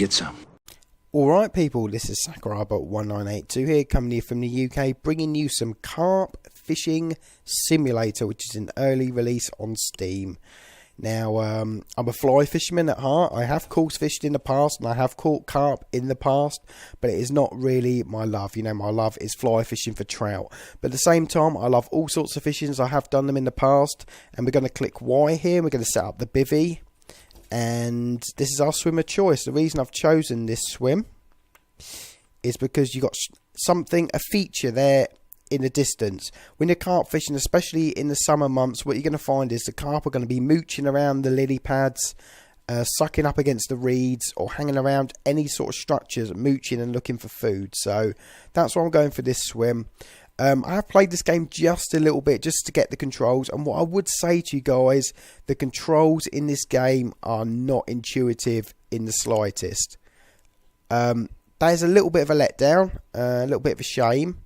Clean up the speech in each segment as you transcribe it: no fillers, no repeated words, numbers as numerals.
get some. Alright people, this is Sakuraba1982 here, coming here from the UK, bringing you some Carp Fishing Simulator, which is an early release on Steam. Now, I'm a fly fisherman at heart. I have coarse fished in the past, and I have caught carp in the past, but it is not really my love. You know, my love is fly fishing for trout. But at the same time, I love all sorts of fishings. I have done them in the past, and we're going to click Y here. We're going to set up the bivvy. And this is our swim of choice. The reason I've chosen this swim is because you got something, a feature there in the distance. When you're carp fishing, especially in the summer months, what you're going to find is the carp are going to be mooching around the lily pads, sucking up against the reeds, or hanging around any sort of structures, mooching and looking for food. So that's why I'm going for this swim. I have played this game just a little bit, just to get the controls, and what I would say to you guys, the controls in this game are not intuitive in the slightest. That is a little bit of a letdown, a little bit of a shame,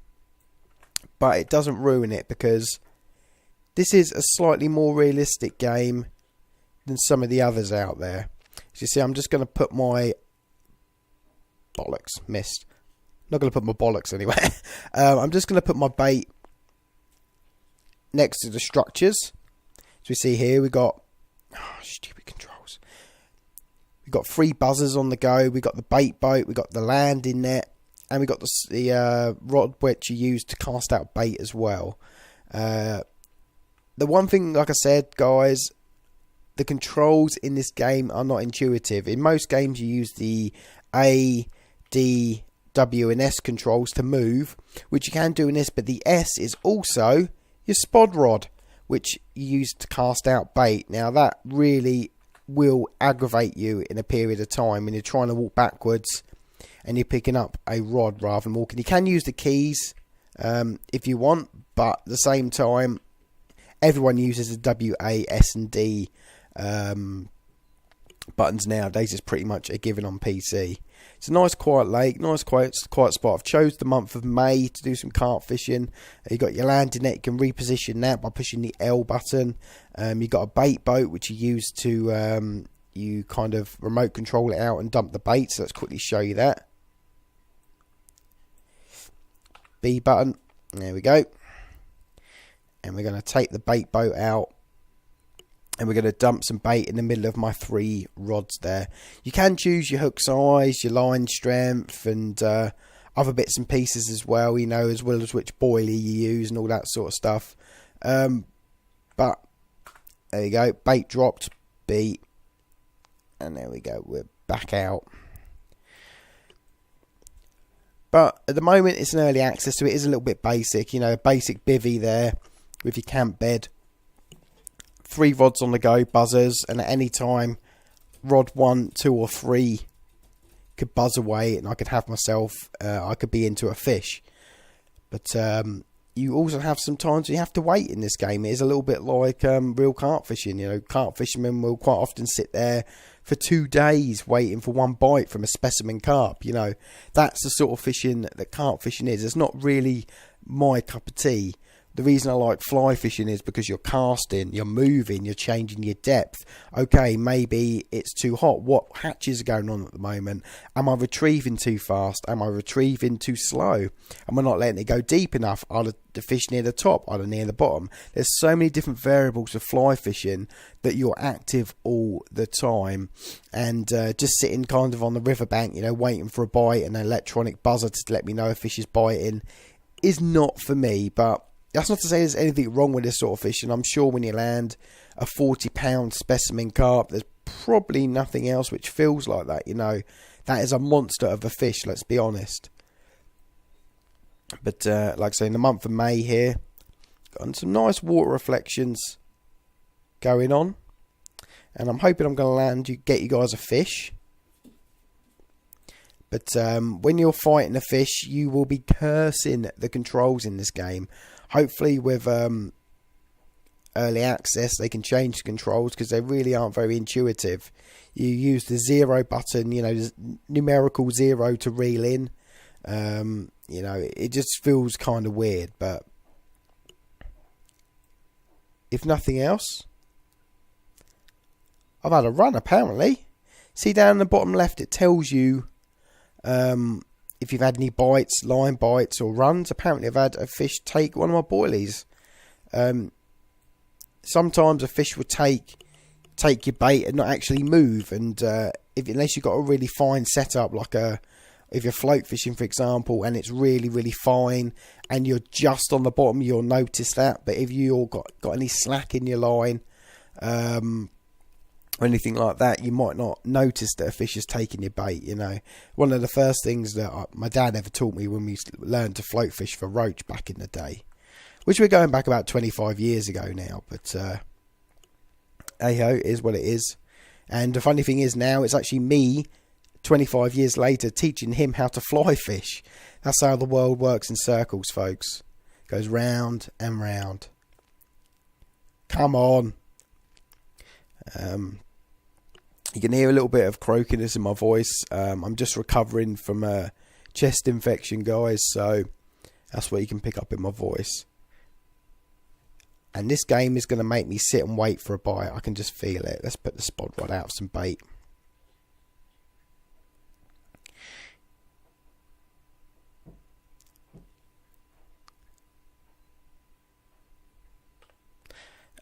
but it doesn't ruin it, because this is a slightly more realistic game than some of the others out there. As you see, I'm just going to put my missed. Not going to put my bollocks anywhere. I'm just going to put my bait next to the structures. As we see here, we got stupid controls. We've got 3 buzzers on the go. We got the bait boat. We got the landing net, and we got the rod which you use to cast out bait as well. The one thing, like I said, guys, the controls in this game are not intuitive. In most games, you use the A, D, W and S controls to move, which you can do in this, but the S is also your spod rod, which you use to cast out bait. Now that really will aggravate you in a period of time when you're trying to walk backwards and you're picking up a rod rather than walking. You can use the keys if you want, but at the same time, everyone uses the W, A, S and D buttons nowadays. Is pretty much a given on PC. It's a nice quiet lake, nice quiet spot. I've chose the month of May to do some carp fishing. You got your landing net, you can reposition that by pushing the L button. You got a bait boat which you use to you kind of remote control it out and dump the bait. So let's quickly show you that. B button, there we go. And we're going to take the bait boat out. And we're going to dump some bait in the middle of my 3 rods there. You can choose your hook size, your line strength, and other bits and pieces as well, you know, as well as which boilie you use and all that sort of stuff. But there you go, bait dropped, B, and there we go, we're back out. But at the moment, it's an early access, so it is a little bit basic, you know, a basic bivvy there with your camp bed. 3 rods on the go, buzzers, and at any time, rod 1, 2 or 3 could buzz away and I could have myself, I could be into a fish. But you also have some times you have to wait in this game. It is a little bit like real carp fishing. You know, carp fishermen will quite often sit there for 2 days waiting for one bite from a specimen carp. You know, that's the sort of fishing that carp fishing is. It's not really my cup of tea. The reason I like fly fishing is because you're casting, you're moving, you're changing your depth. Okay, maybe it's too hot. What hatches are going on at the moment? Am I retrieving too fast? Am I retrieving too slow? Am I not letting it go deep enough? Are the fish near the top? Are they near the bottom? There's so many different variables of fly fishing that you're active all the time. And just sitting kind of on the riverbank, you know, waiting for a bite and an electronic buzzer to let me know a fish is biting is not for me. But that's not to say there's anything wrong with this sort of fishing. I'm sure when you land a 40-pound specimen carp, there's probably nothing else which feels like that. You know, that is a monster of a fish, let's be honest. But like I say, in the month of May here, got some nice water reflections going on. And I'm hoping I'm going to get you guys a fish. But when you're fighting a fish, you will be cursing the controls in this game. Hopefully with early access, they can change the controls because they really aren't very intuitive. You use the 0 button, you know, numerical 0 to reel in. You know, it just feels kind of weird. But if nothing else, I've had a run apparently. See down the bottom left, it tells you if you've had any bites, line bites or runs. Apparently I've had a fish take one of my boilies. Sometimes a fish will take your bait and not actually move, and unless you've got a really fine setup, like if you're float fishing, for example, and it's really, really fine and you're just on the bottom, you'll notice that. But if you've got any slack in your line or anything like that, you might not notice that a fish is taking your bait, you know. One of the first things that my dad ever taught me when we learned to float fish for roach back in the day, which we're going back about 25 years ago now, but hey-ho, it is what it is. And the funny thing is now, it's actually me, 25 years later, teaching him how to fly fish. That's how the world works in circles, folks. It goes round and round. Come on. You can hear a little bit of croakiness in my voice. I'm just recovering from a chest infection, guys, so that's what you can pick up in my voice. And this game is going to make me sit and wait for a bite. I can just feel it. Let's put the spot rod out of some bait.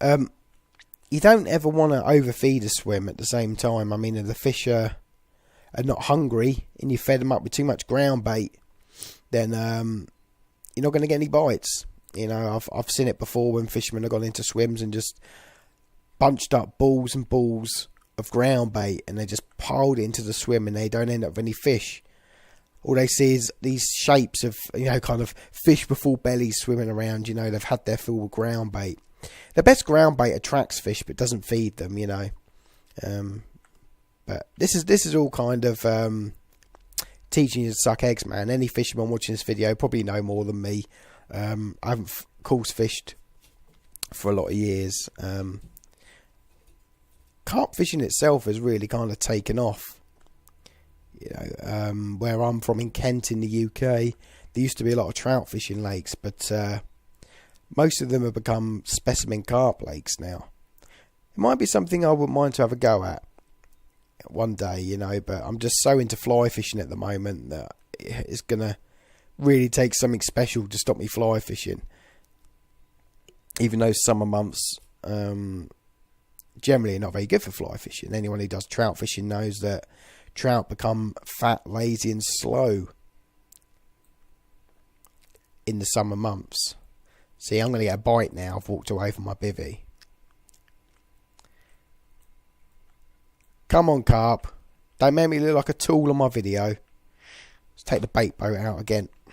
You don't ever want to overfeed a swim at the same time. I mean, if the fish are not hungry and you fed them up with too much ground bait, then you're not going to get any bites. You know, I've seen it before when fishermen have gone into swims and just bunched up balls and balls of ground bait, and they just piled it into the swim, and they don't end up with any fish. All they see is these shapes of, you know, kind of fish with full bellies swimming around. You know, they've had their fill with ground bait. The best ground bait attracts fish, but doesn't feed them. You know, but this is all kind of teaching you to suck eggs, man. Any fisherman watching this video probably know more than me. I haven't course fished for a lot of years. Carp fishing itself has really kind of taken off. You know, where I'm from in Kent in the UK, there used to be a lot of trout fishing lakes, but most of them have become specimen carp lakes now. It might be something I wouldn't mind to have a go at one day, you know, but I'm just so into fly fishing at the moment that it's going to really take something special to stop me fly fishing. Even though summer months generally are not very good for fly fishing. Anyone who does trout fishing knows that trout become fat, lazy and slow in the summer months. See, I'm going to get a bite now. I've walked away from my bivvy. Come on, carp. Don't make me look like a tool on my video. Let's take the bait boat out again. I'm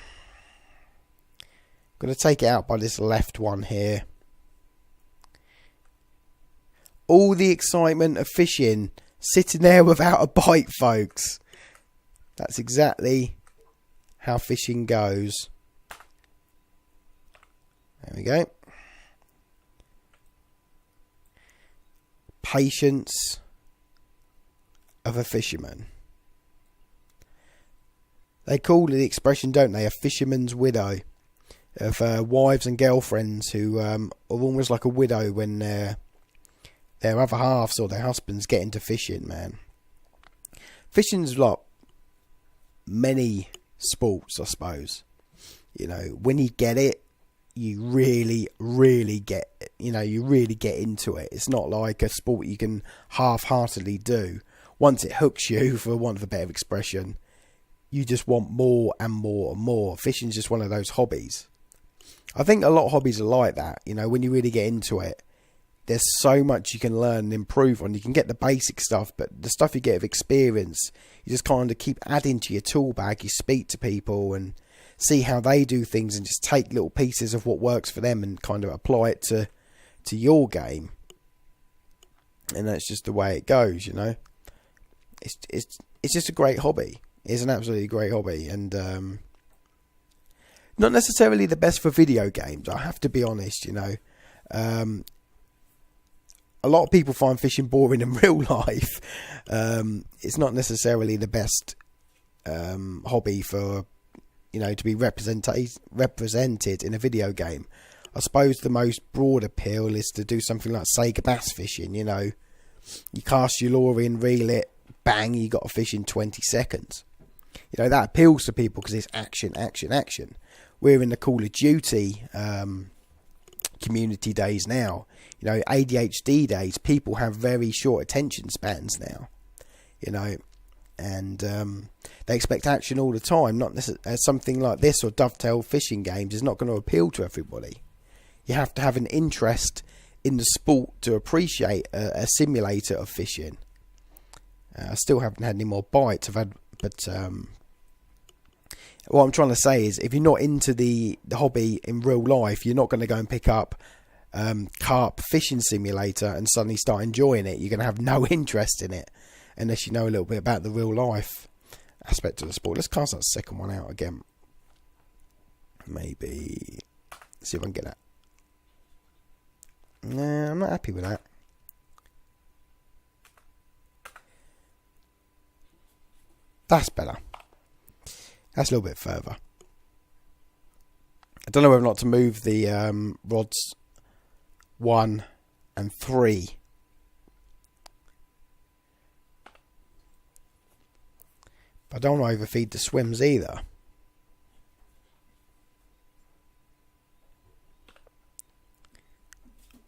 going to take it out by this left one here. All the excitement of fishing, sitting there without a bite, folks. That's exactly how fishing goes. There we go. Patience of a fisherman. They call the expression, don't they, a fisherman's widow. Of wives and girlfriends who are almost like a widow when their other halves or their husbands get into fishing, man. Fishing's like many sports, I suppose. You know, when you get it, you really, really get, you know, you really get into it. It's not like a sport you can half-heartedly do. Once it hooks you, for want of a better expression, you just want more and more and more. Fishing's just one of those hobbies. I think a lot of hobbies are like that. You know, when you really get into it, there's so much you can learn and improve on. You can get the basic stuff, but the stuff you get of experience, you just kind of keep adding to your tool bag. You speak to people and see how they do things and just take little pieces of what works for them and kind of apply it to your game. And that's just the way it goes, you know. It's just a great hobby. It's an absolutely great hobby, and not necessarily the best for video games, I have to be honest, you know. A lot of people find fishing boring in real life. It's not necessarily the best hobby for, you know, to be represented in a video game. I suppose the most broad appeal is to do something like Sega bass fishing, you know. You cast your lure in, reel it, bang, you got a fish in 20 seconds. You know, that appeals to people because it's action, action, action. We're in the Call of Duty community days now. You know, ADHD days. People have very short attention spans now. You know, and they expect action all the time. Not necessarily something like this or dovetail fishing games is not going to appeal to everybody. You have to have an interest in the sport to appreciate a simulator of fishing. I still haven't had any more bites. But what I'm trying to say is, if you're not into the hobby in real life, you're not going to go and pick up Carp Fishing Simulator and suddenly start enjoying it. You're going to have no interest in it unless you know a little bit about the real life aspect of the sport. Let's cast that second one out again. Maybe see if I can get that. Nah, I'm not happy with that. That's better. That's a little bit further. I don't know whether or not to move the rods 1 and 3. But I don't want to overfeed the swims either.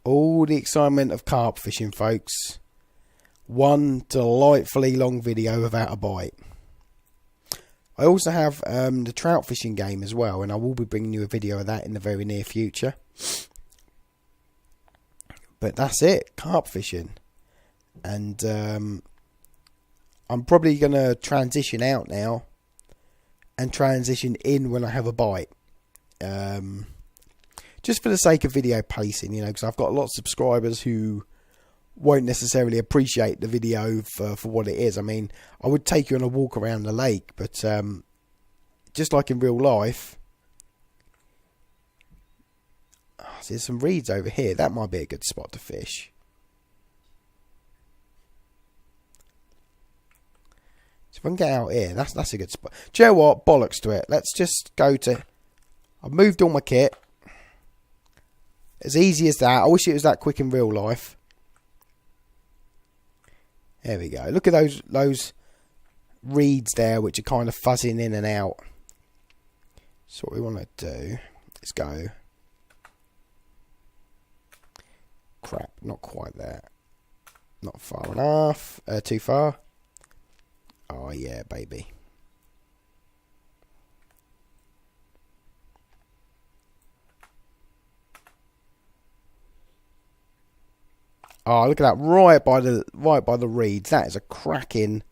All the excitement of carp fishing, folks. One delightfully long video without a bite. I also have the trout fishing game as well, and I will be bringing you a video of that in the very near future. But that's it, carp fishing. And I'm probably going to transition out now and transition in when I have a bite. Just for the sake of video pacing, you know, because I've got a lot of subscribers who won't necessarily appreciate the video for what it is. I mean, I would take you on a walk around the lake, but just like in real life, there's some reeds over here. That might be a good spot to fish. So if I can get out here, that's a good spot. Do you know what? Bollocks to it. Let's just go to... I've moved all my kit. As easy as that. I wish it was that quick in real life. There we go. Look at those reeds there, which are kind of fuzzing in and out. So what we want to do is go... Crap, not quite there. Not far enough. Too far. Oh yeah, baby. Oh, look at that! Right by the reeds. That is a cracking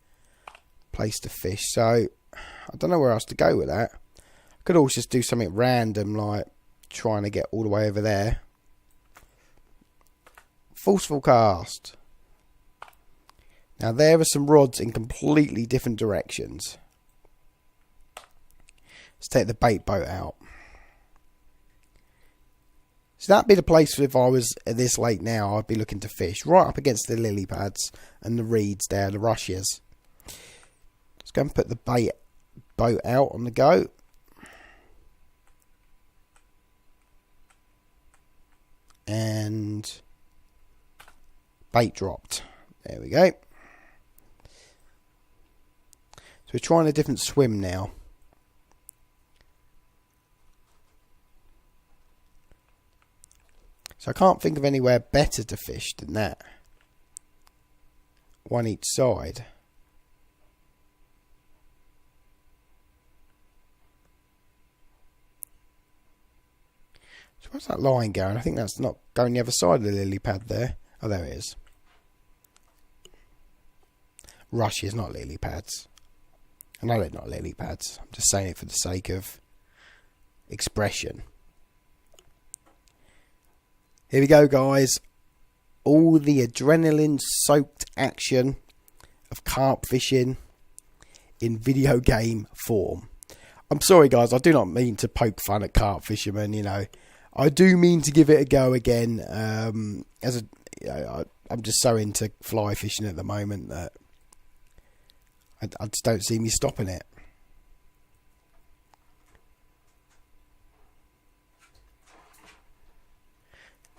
place to fish. So I don't know where else to go with that. I could also just do something random, like trying to get all the way over there. Forceful cast. Now there are some rods in completely different directions. Let's take the bait boat out. So that'd be the place if I was at this lake now, I'd be looking to fish. Right up against the lily pads and the reeds there, the rushes. Let's go and put the bait boat out on the go. And bait dropped. There we go. So we're trying a different swim now. So I can't think of anywhere better to fish than that. One each side. So where's that line going? I think that's not going the other side of the lily pad there. Oh, there it is. Rushes, not lily pads. I know they're not lily pads. I'm just saying it for the sake of expression. Here we go, guys. All the adrenaline-soaked action of carp fishing in video game form. I'm sorry, guys. I do not mean to poke fun at carp fishermen. You know, I do mean to give it a go again. I'm just so into fly fishing at the moment that I just don't see me stopping it.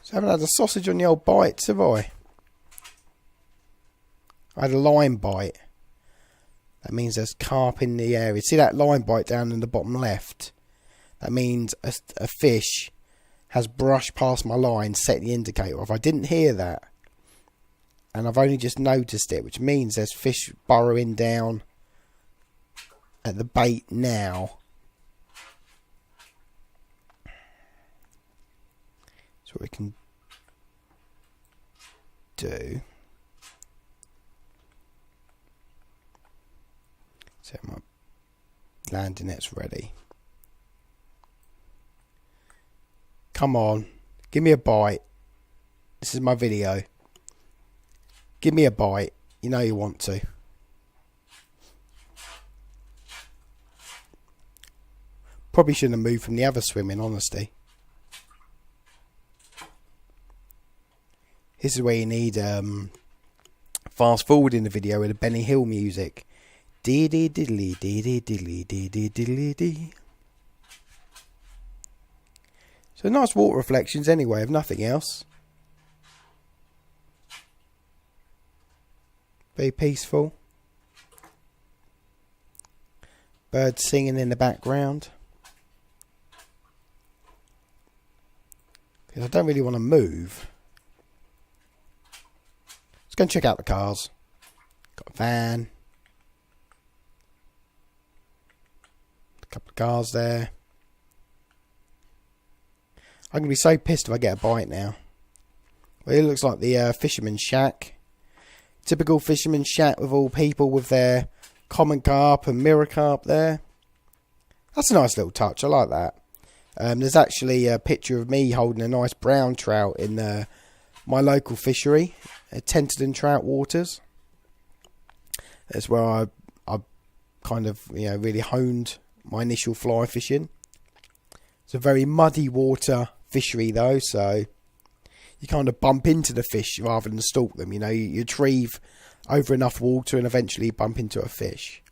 So I haven't had a sausage on the old bites, have I? I had a line bite. That means there's carp in the area. See that line bite down in the bottom left? That means a fish has brushed past my line, setting the indicator off. I didn't hear that, and I've only just noticed it, which means there's fish burrowing down at the bait now. So what we can do, so my landing net's ready. Come on, give me a bite. This is my video. Give me a bite. You know you want to. Probably shouldn't have moved from the other swim, in honesty. This is where you need fast forward in the video with the Benny Hill music. Dee dee diddly dee dee diddly dee dee diddly dee. So nice water reflections anyway, if nothing else. Very peaceful. Birds singing in the background. Because I don't really want to move. Let's go and check out the cars. Got a van. A couple of cars there. I'm going to be so pissed if I get a bite now. Well, it looks like the fisherman's shack. Typical fisherman's shack with all people with their common carp and mirror carp there. That's a nice little touch. I like that. There's actually a picture of me holding a nice brown trout in my local fishery, Tenterden Trout Waters. That's where I kind of, really honed my initial fly fishing. It's a very muddy water fishery though, so you kind of bump into the fish rather than stalk them. You retrieve over enough water and eventually bump into a fish.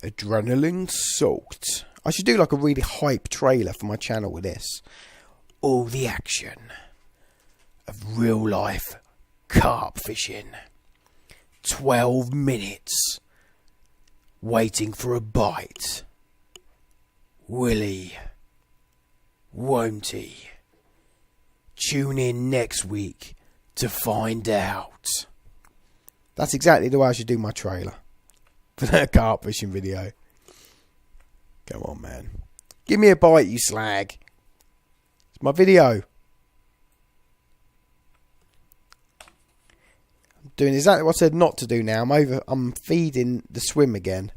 Adrenaline soaked. I should do like a really hype trailer for my channel with this. All the action of real life carp fishing. 12 minutes waiting for a bite. Will he? Won't he? Tune in next week to find out. That's exactly the way I should do my trailer for that carp fishing video. Come on, man. Give me a bite, you slag. It's my video. I'm doing exactly what I said not to do now. I'm feeding the swim again.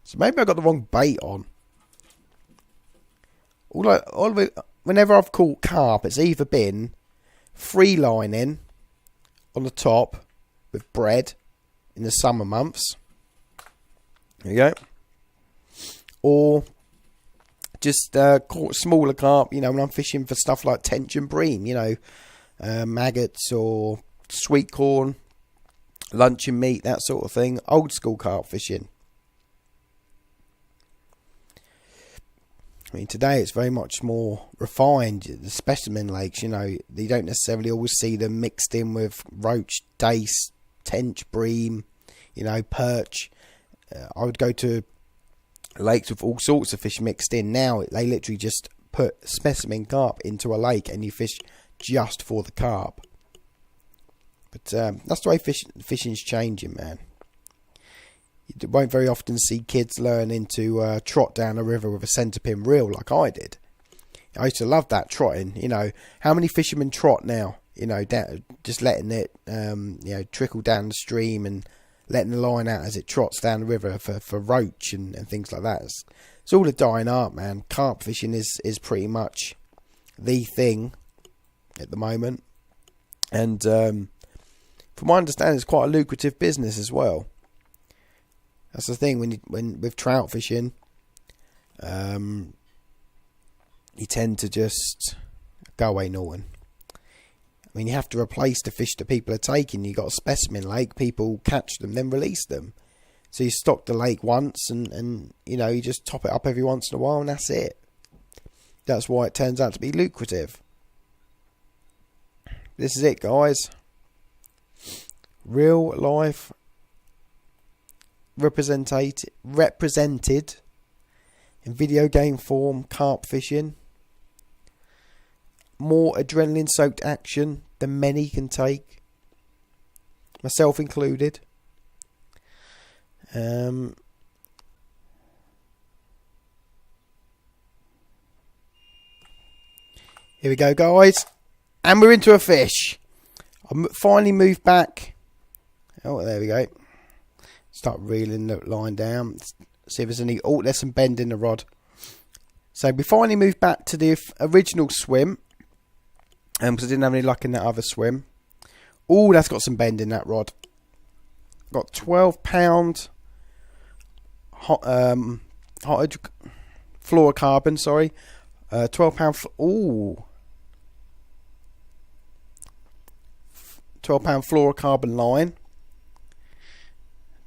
So maybe I got the wrong bait on. All of it, whenever I've caught carp, it's either been free lining on the top with bread in the summer months. There you go. Or just caught smaller carp, when I'm fishing for stuff like tench and bream, maggots or sweet corn, luncheon meat, that sort of thing. Old school carp fishing. I mean, today it's very much more refined. The specimen lakes, you don't necessarily always see them mixed in with roach, dace, tench, bream, perch. I would go to lakes with all sorts of fish mixed in. Now they literally just put specimen carp into a lake and you fish just for the carp. But that's the way fishing's changing, man. You won't very often see kids learning to trot down a river with a centre pin reel like I did. I used to love that trotting. How many fishermen trot now? Just letting it trickle down the stream and letting the line out as it trots down the river for roach and things like that. It's all a dying art, man. Carp fishing is pretty much the thing at the moment. And from my understanding, it's quite a lucrative business as well. That's the thing when with trout fishing, you tend to just go away Norton. I mean, you have to replace the fish that people are taking. You got a specimen lake, people catch them, then release them. So you stock the lake once, and you just top it up every once in a while, and that's it. That's why it turns out to be lucrative. This is it, guys. real life represented in video game form carp fishing. More adrenaline soaked action than many can take, myself included. Here we go, guys, and we're into a fish. I finally moved back. Oh, there we go. Start reeling the line down. See if there's any. Oh, there's some bend in the rod. So we finally moved back to the original swim, because I didn't have any luck in that other swim. Oh, that's got some bend in that rod. Got 12-pound hot fluorocarbon. Sorry, 12-pound. Ooh. 12-pound fluorocarbon line.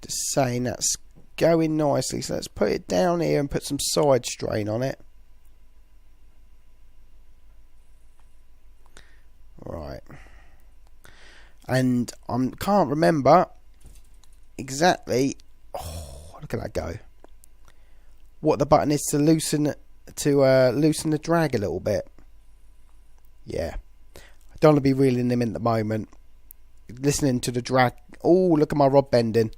Just saying that's going nicely. So let's put it down here and put some side strain on it. Right. And I can't remember exactly. Oh, look at that go. What the button is to loosen the drag a little bit. Yeah. I don't want to be reeling them in at the moment. Listening to the drag. Oh, look at my rod bending.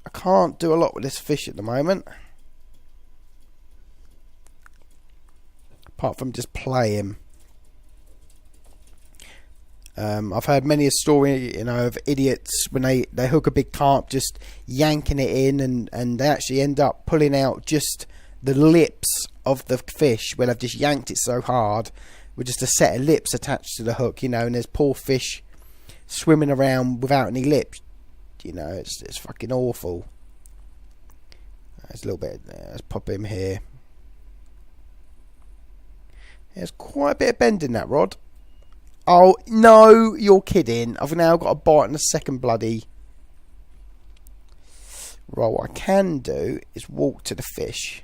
I can't do a lot with this fish at the moment, apart from just play him. I've heard many a story, of idiots when they hook a big carp, just yanking it in, and they actually end up pulling out just the lips of the fish where they've just yanked it so hard with just a set of lips attached to the hook, and there's poor fish swimming around without any lips. It's fucking awful. There's a little bit. Let's pop him here. There's quite a bit of bend in that rod. Oh no, you're kidding! I've now got a bite in the second bloody. Right, what I can do is walk to the fish.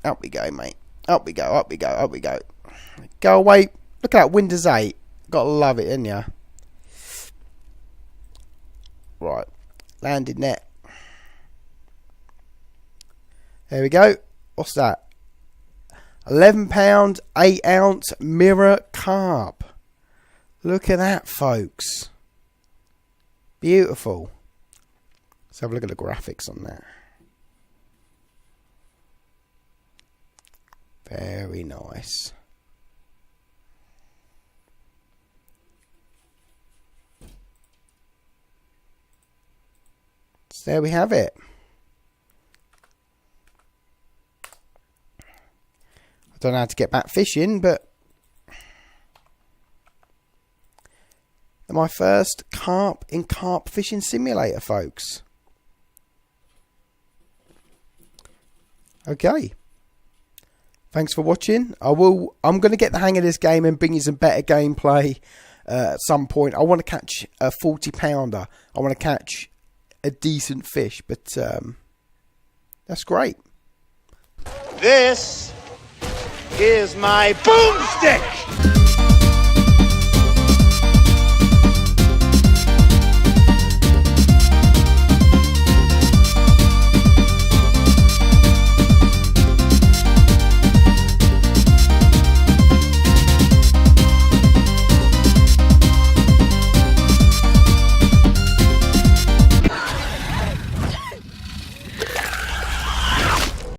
Up we go, mate. Up we go. Up we go. Up we go. Go away. Look at that. Windows 8. Gotta love it, ain't ya? Right, landed net. There we go. What's that? 11-pound, 8-ounce mirror carp. Look at that, folks. Beautiful. Let's have a look at the graphics on that. Very nice. So there we have it. I don't know how to get back fishing, but my first carp in Carp Fishing Simulator, folks. Okay. Thanks for watching. I'm going to get the hang of this game and bring you some better gameplay at some point. I want to catch a 40-pounder. I want to catch a decent fish, but that's great. This is my boomstick!